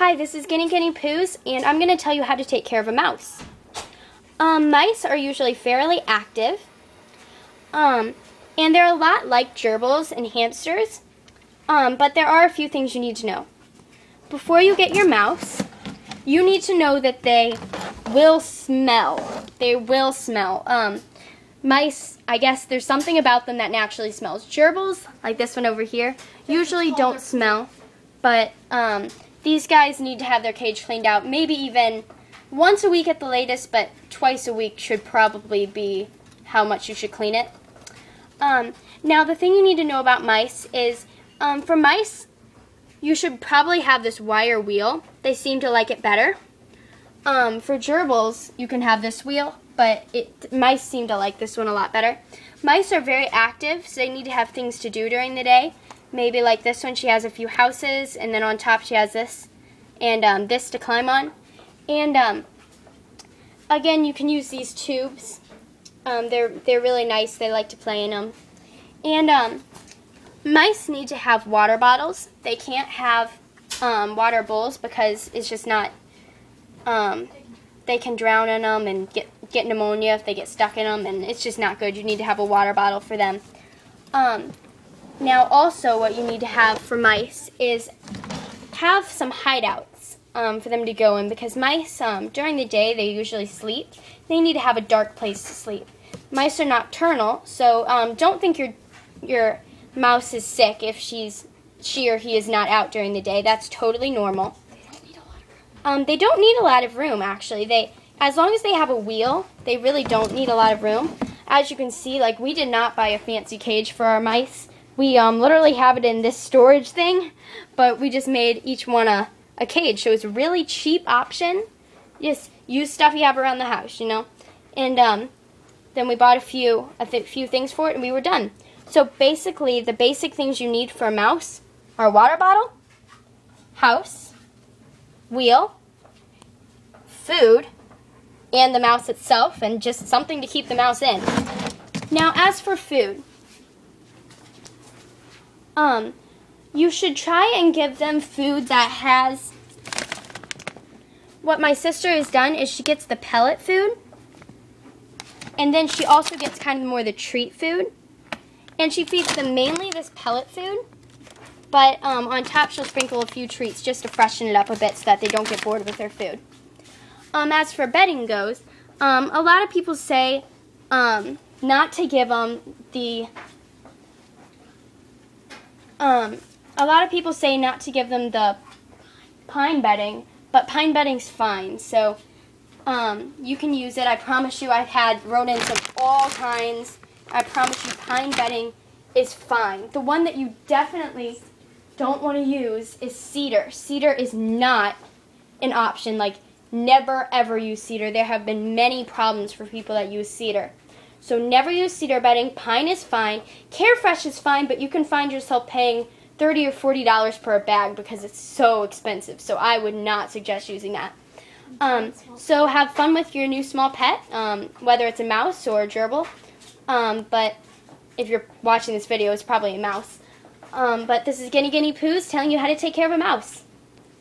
Hi, this is Guinea Poos, and I'm going to tell you how to take care of a mouse. Mice are usually fairly active, and they're a lot like gerbils and hamsters, but there are a few things you need to know. Before you get your mouse, you need to know that they will smell. They will smell. Mice, I guess there's something about them that naturally smells. Gerbils, like this one over here, usually don't smell, but these guys need to have their cage cleaned out, maybe even once a week at the latest, but twice a week should probably be how much you should clean it. Now, the thing you need to know about mice is, for mice, you should probably have this wire wheel. They seem to like it better. For gerbils, you can have this wheel, but mice seem to like this one a lot better. Mice are very active, so they need to have things to do during the day. Maybe like this one, she has a few houses, and then on top she has this, and this to climb on. And again, you can use these tubes. They're really nice. They like to play in them. And mice need to have water bottles. They can't have water bowls because it's just not. They can drown in them and get pneumonia if they get stuck in them, and it's just not good. You need to have a water bottle for them. Now, also, what you need to have for mice is have some hideouts for them to go in, because mice, during the day, they usually sleep. They need to have a dark place to sleep. Mice are nocturnal, so don't think your mouse is sick if she or he is not out during the day. That's totally normal. They don't need a lot of room, actually. As long as they have a wheel, they really don't need a lot of room. As you can see, like, we did not buy a fancy cage for our mice. We literally have it in this storage thing, but we just made each one a cage. So it's a really cheap option. Just use stuff you have around the house, you know. And then we bought a few things for it, and we were done. So basically, the basic things you need for a mouse are a water bottle, house, wheel, food, and the mouse itself, and just something to keep the mouse in. Now, as for food, you should try and give them food that has, what my sister has done is she gets the pellet food, and then she also gets kind of more the treat food, and she feeds them mainly this pellet food, but on top she'll sprinkle a few treats just to freshen it up a bit so that they don't get bored with their food. As for bedding goes, a lot of people say not to give them the pine bedding, but pine bedding's fine, so you can use it. I promise you, I've had rodents of all kinds. I promise you, pine bedding is fine. The one that you definitely don't want to use is cedar. Cedar is not an option. Like, never ever use cedar. There have been many problems for people that use cedar. So never use cedar bedding. Pine is fine. Carefresh is fine, but you can find yourself paying $30 or $40 per bag because it's so expensive. So I would not suggest using that. So have fun with your new small pet, whether it's a mouse or a gerbil. But if you're watching this video, it's probably a mouse. But this is Guinea Poos telling you how to take care of a mouse.